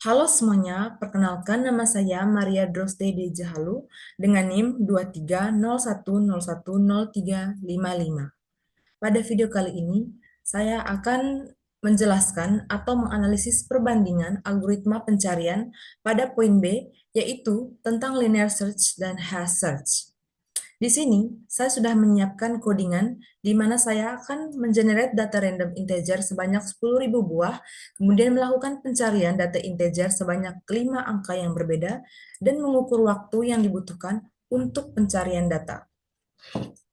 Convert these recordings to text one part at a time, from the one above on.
Halo semuanya, perkenalkan nama saya Maria Drosde de Jahalu dengan NIM 2301010355. Pada video kali ini, saya akan menjelaskan atau menganalisis perbandingan algoritma pencarian pada poin B, yaitu tentang linear search dan hash search. Di sini, saya sudah menyiapkan codingan di mana saya akan mengenerate data random integer sebanyak 10.000 buah, kemudian melakukan pencarian data integer sebanyak 5 angka yang berbeda, dan mengukur waktu yang dibutuhkan untuk pencarian data.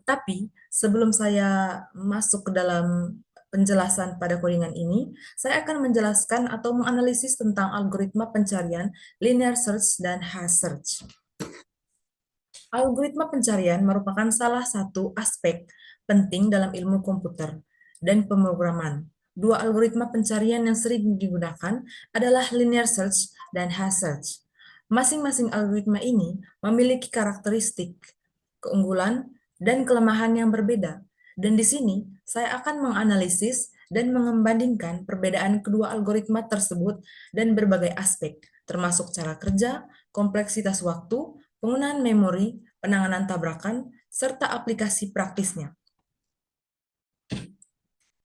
Tapi, sebelum saya masuk ke dalam penjelasan pada codingan ini, saya akan menjelaskan atau menganalisis tentang algoritma pencarian linear search dan hash search. Algoritma pencarian merupakan salah satu aspek penting dalam ilmu komputer dan pemrograman. Dua algoritma pencarian yang sering digunakan adalah linear search dan hash search. Masing-masing algoritma ini memiliki karakteristik, keunggulan, dan kelemahan yang berbeda. Dan di sini, saya akan menganalisis dan membandingkan perbedaan kedua algoritma tersebut dan berbagai aspek, termasuk cara kerja, kompleksitas waktu, penggunaan memori, penanganan tabrakan, serta aplikasi praktisnya.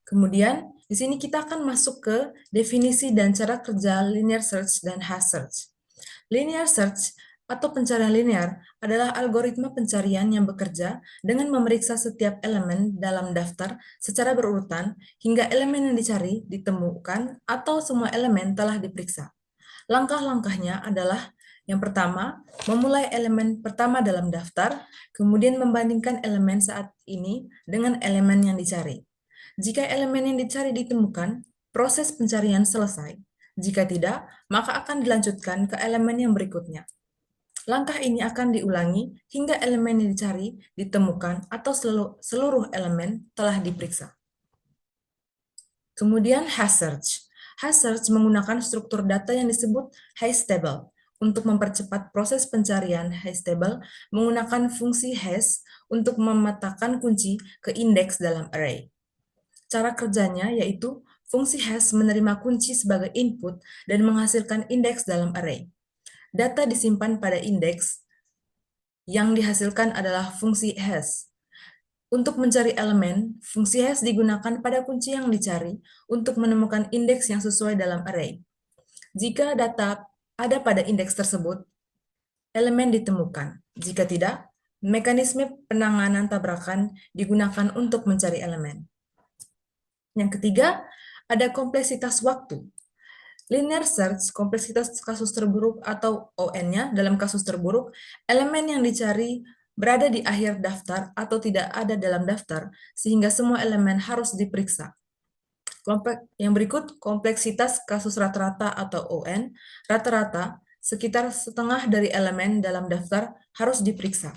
Kemudian, di sini kita akan masuk ke definisi dan cara kerja linear search dan hash search. Linear search atau pencarian linear adalah algoritma pencarian yang bekerja dengan memeriksa setiap elemen dalam daftar secara berurutan hingga elemen yang dicari ditemukan atau semua elemen telah diperiksa. Langkah-langkahnya adalah yang pertama, memulai elemen pertama dalam daftar, kemudian membandingkan elemen saat ini dengan elemen yang dicari. Jika elemen yang dicari ditemukan, proses pencarian selesai. Jika tidak, maka akan dilanjutkan ke elemen yang berikutnya. Langkah ini akan diulangi hingga elemen yang dicari ditemukan atau seluruh elemen telah diperiksa. Kemudian hash search. Hash search menggunakan struktur data yang disebut hash table. Untuk mempercepat proses pencarian hash table, menggunakan fungsi hash untuk memetakan kunci ke indeks dalam array. Cara kerjanya yaitu fungsi hash menerima kunci sebagai input dan menghasilkan indeks dalam array. Data disimpan pada indeks yang dihasilkan adalah fungsi hash. Untuk mencari elemen, fungsi hash digunakan pada kunci yang dicari untuk menemukan indeks yang sesuai dalam array. Jika data ada pada indeks tersebut, elemen ditemukan. Jika tidak, mekanisme penanganan tabrakan digunakan untuk mencari elemen. Yang ketiga, ada kompleksitas waktu. Linear search, kompleksitas kasus terburuk atau ON-nya dalam kasus terburuk, elemen yang dicari berada di akhir daftar atau tidak ada dalam daftar, sehingga semua elemen harus diperiksa. Yang berikut, kompleksitas kasus rata-rata atau ON, rata-rata sekitar setengah dari elemen dalam daftar harus diperiksa.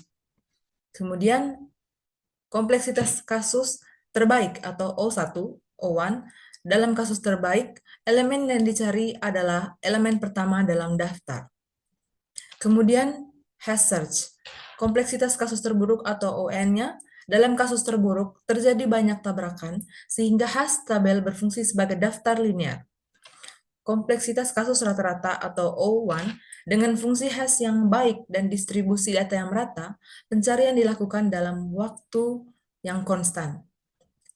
Kemudian, kompleksitas kasus terbaik atau O1, O1, dalam kasus terbaik, elemen yang dicari adalah elemen pertama dalam daftar. Kemudian, hash search. Kompleksitas kasus terburuk atau ON-nya, dalam kasus terburuk, terjadi banyak tabrakan, sehingga hash tabel berfungsi sebagai daftar linear. Kompleksitas kasus rata-rata atau O1, dengan fungsi hash yang baik dan distribusi data yang merata, pencarian dilakukan dalam waktu yang konstan.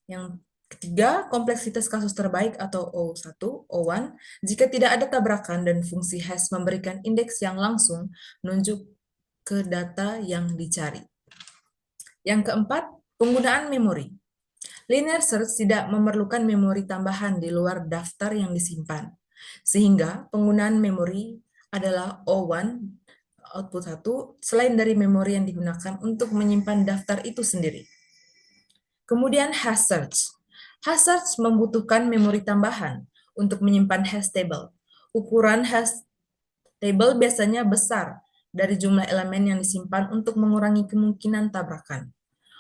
Yang ketiga, kompleksitas kasus terbaik atau O1, O1, jika tidak ada tabrakan dan fungsi hash memberikan indeks yang langsung menunjuk ke data yang dicari. Yang keempat, penggunaan memori. Linear search tidak memerlukan memori tambahan di luar daftar yang disimpan, sehingga penggunaan memori adalah O1, output 1, selain dari memori yang digunakan untuk menyimpan daftar itu sendiri. Kemudian hash search. Hash search membutuhkan memori tambahan untuk menyimpan hash table. Ukuran hash table biasanya besar dari jumlah elemen yang disimpan untuk mengurangi kemungkinan tabrakan.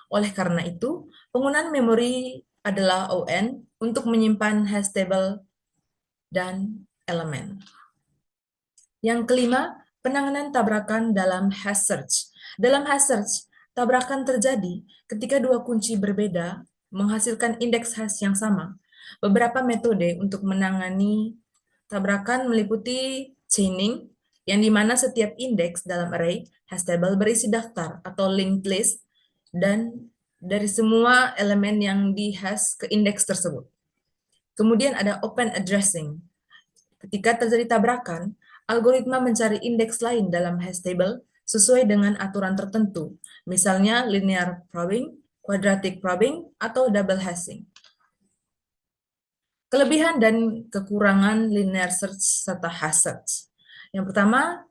Oleh karena itu, penggunaan memori adalah ON untuk menyimpan hash table dan elemen. Yang kelima, penanganan tabrakan dalam hash search. Dalam hash search, tabrakan terjadi ketika dua kunci berbeda menghasilkan indeks hash yang sama. Beberapa metode untuk menangani tabrakan meliputi chaining, yang dimana setiap indeks dalam array hash table berisi daftar atau linked list dan dari semua elemen yang di-hash ke indeks tersebut. Kemudian ada open addressing. Ketika terjadi tabrakan, algoritma mencari indeks lain dalam hash table sesuai dengan aturan tertentu, misalnya linear probing, quadratic probing, atau double hashing. Kelebihan dan kekurangan linear search serta hash search. Yang pertama,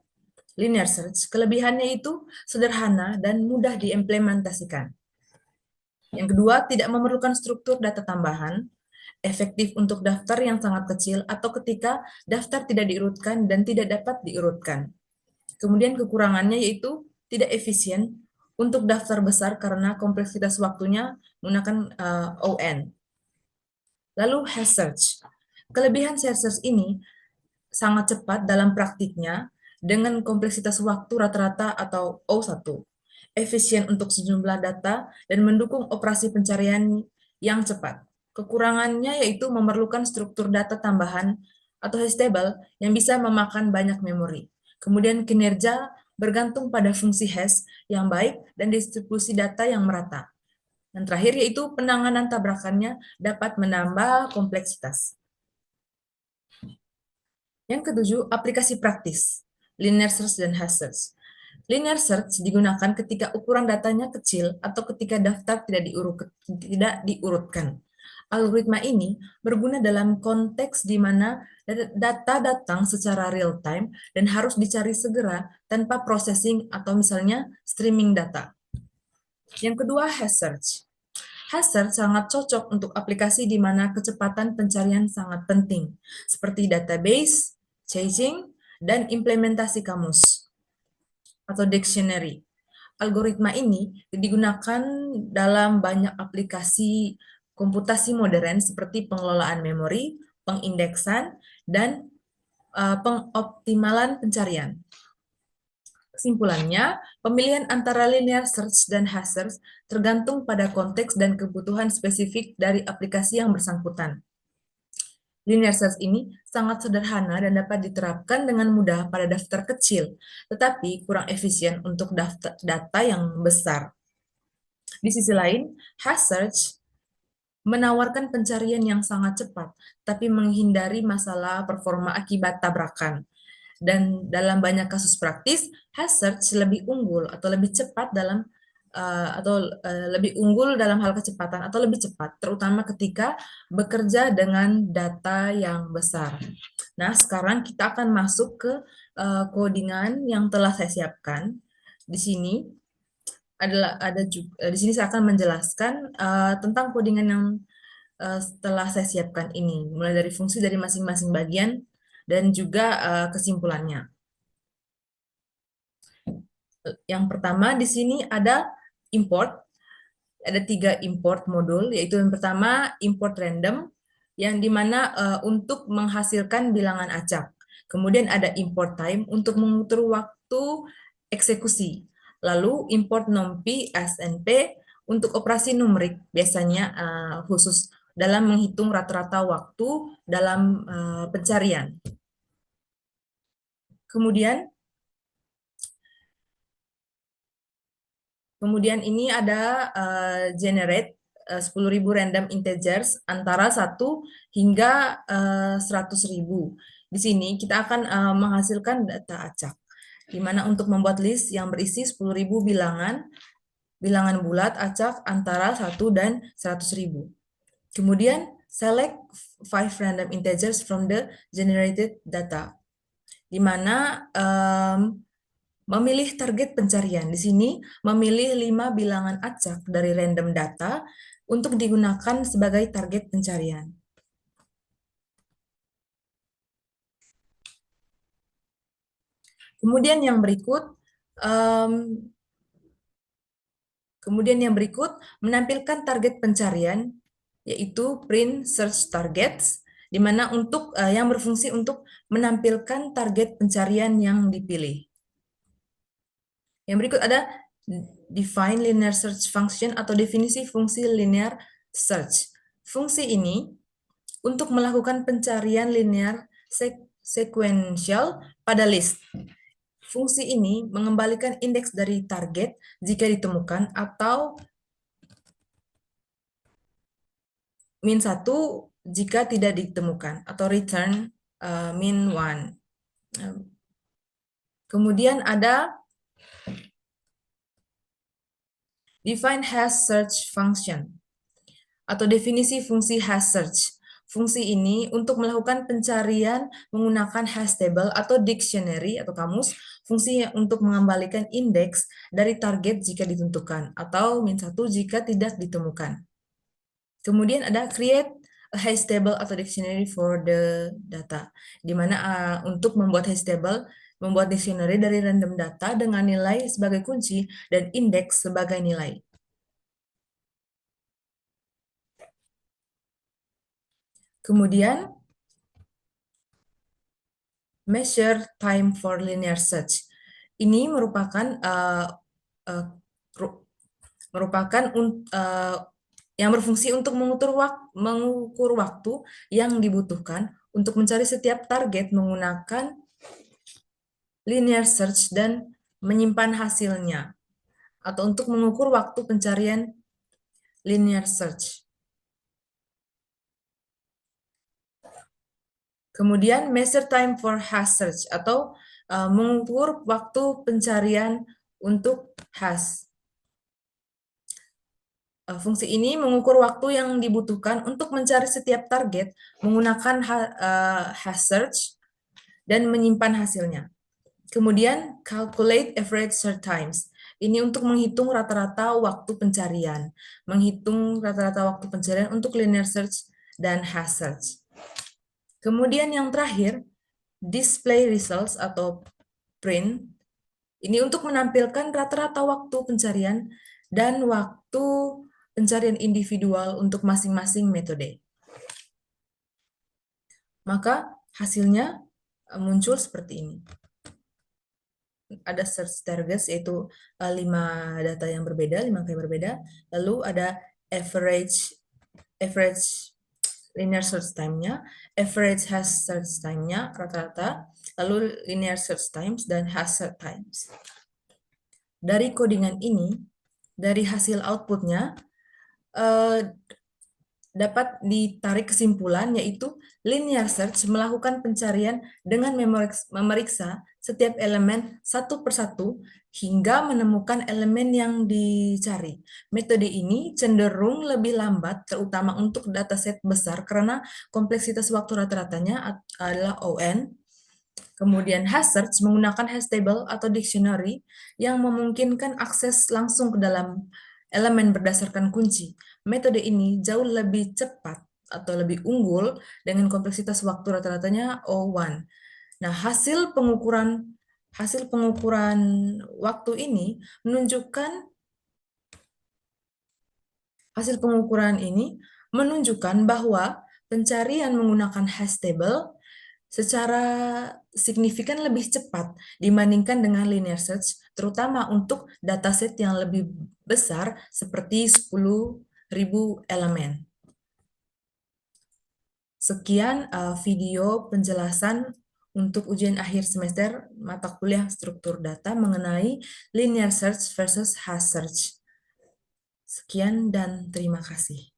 linear search. Kelebihannya itu sederhana dan mudah diimplementasikan. Yang kedua, tidak memerlukan struktur data tambahan, efektif untuk daftar yang sangat kecil atau ketika daftar tidak diurutkan dan tidak dapat diurutkan. Kemudian kekurangannya yaitu tidak efisien untuk daftar besar karena kompleksitas waktunya menggunakan ON. Lalu hash search. Kelebihan hash search ini sangat cepat dalam praktiknya dengan kompleksitas waktu rata-rata atau O1, efisien untuk sejumlah data, dan mendukung operasi pencarian yang cepat. Kekurangannya yaitu memerlukan struktur data tambahan atau hash table yang bisa memakan banyak memori. Kemudian kinerja bergantung pada fungsi hash yang baik dan distribusi data yang merata. Dan terakhir yaitu penanganan tabrakannya dapat menambah kompleksitas. Yang ketujuh, aplikasi praktis, linear search dan hash search. Linear search digunakan ketika ukuran datanya kecil atau ketika daftar tidak diurutkan. Algoritma ini berguna dalam konteks di mana data datang secara real time dan harus dicari segera tanpa processing atau misalnya streaming data. Yang kedua, hash search. Hash search sangat cocok untuk aplikasi di mana kecepatan pencarian sangat penting, seperti database, chasing, dan implementasi kamus atau dictionary. Algoritma ini digunakan dalam banyak aplikasi komputasi modern seperti pengelolaan memori, pengindeksan, dan pengoptimalan pencarian. Kesimpulannya, pemilihan antara linear search dan hash search tergantung pada konteks dan kebutuhan spesifik dari aplikasi yang bersangkutan. Linear search ini sangat sederhana dan dapat diterapkan dengan mudah pada daftar kecil, tetapi kurang efisien untuk data yang besar. Di sisi lain, hash search menawarkan pencarian yang sangat cepat, tapi menghindari masalah performa akibat tabrakan. Dan dalam banyak kasus praktis, hash search lebih unggul atau lebih cepat dalam lebih unggul dalam hal kecepatan atau lebih cepat, terutama ketika bekerja dengan data yang besar. Nah, sekarang kita akan masuk ke codingan yang telah saya siapkan. Di sini di sini saya akan menjelaskan tentang codingan yang telah saya siapkan ini, mulai dari fungsi dari masing-masing bagian dan juga kesimpulannya. Yang pertama di sini ada import. Ada 3 import modul, yaitu yang pertama import random, yang dimana untuk menghasilkan bilangan acak. Kemudian ada import time untuk mengukur waktu eksekusi. Lalu import numpy SNP untuk operasi numerik, biasanya khusus dalam menghitung rata-rata waktu dalam pencarian. Kemudian ini ada generate 10.000 random integers antara 1 hingga 100.000. Di sini kita akan menghasilkan data acak, di mana untuk membuat list yang berisi 10.000 bilangan bulat acak antara 1 dan 100.000. Kemudian select 5 random integers from the generated data, di mana memilih target pencarian. Di sini memilih 5 bilangan acak dari random data untuk digunakan sebagai target pencarian. Kemudian yang berikut menampilkan target pencarian, yaitu print search targets, di mana yang berfungsi untuk menampilkan target pencarian yang dipilih. Yang berikut ada define linear search function atau definisi fungsi linear search. Fungsi ini untuk melakukan pencarian linear sequential pada list. Fungsi ini mengembalikan indeks dari target jika ditemukan atau -1 jika tidak ditemukan, atau return -1. Kemudian ada define hash search function atau definisi fungsi hash search. Fungsi ini untuk melakukan pencarian menggunakan hash table atau dictionary atau kamus, fungsi untuk mengembalikan indeks dari target jika ditentukan, atau -1 jika tidak ditemukan. Kemudian ada create a hash table atau dictionary for the data, di mana untuk membuat hash table, membuat dictionary dari random data dengan nilai sebagai kunci dan indeks sebagai nilai. Kemudian, measure time for linear search. Ini merupakan yang berfungsi untuk mengukur waktu yang dibutuhkan untuk mencari setiap target menggunakan linear search dan menyimpan hasilnya, atau untuk mengukur waktu pencarian linear search. Kemudian measure time for hash search atau mengukur waktu pencarian untuk hash. Fungsi ini mengukur waktu yang dibutuhkan untuk mencari setiap target menggunakan hash search dan menyimpan hasilnya. Kemudian calculate average search times. Ini untuk menghitung rata-rata waktu pencarian, menghitung rata-rata waktu pencarian untuk linear search dan hash search. Kemudian yang terakhir, display results atau print. Ini untuk menampilkan rata-rata waktu pencarian dan waktu pencarian individual untuk masing-masing metode. Maka hasilnya muncul seperti ini. Ada search targets, yaitu 5 data yang berbeda, 5 angka yang berbeda. Lalu ada average linear search time-nya, average hash search time-nya, rata-rata, lalu linear search times, dan hash search times. Dari codingan ini, dari hasil output-nya, dapat ditarik kesimpulan, yaitu linear search melakukan pencarian dengan memeriksa setiap elemen satu persatu hingga menemukan elemen yang dicari. Metode ini cenderung lebih lambat, terutama untuk dataset besar karena kompleksitas waktu rata-ratanya adalah ON. Kemudian hash search menggunakan hash table atau dictionary yang memungkinkan akses langsung ke dalam elemen berdasarkan kunci. Metode ini jauh lebih cepat atau lebih unggul dengan kompleksitas waktu rata-ratanya O1. Nah, hasil pengukuran waktu ini menunjukkan bahwa pencarian menggunakan hash table secara signifikan lebih cepat dibandingkan dengan linear search, terutama untuk dataset yang lebih besar seperti 10.000 elemen. Sekian video penjelasan untuk ujian akhir semester mata kuliah struktur data mengenai linear search versus hash search. Sekian dan terima kasih.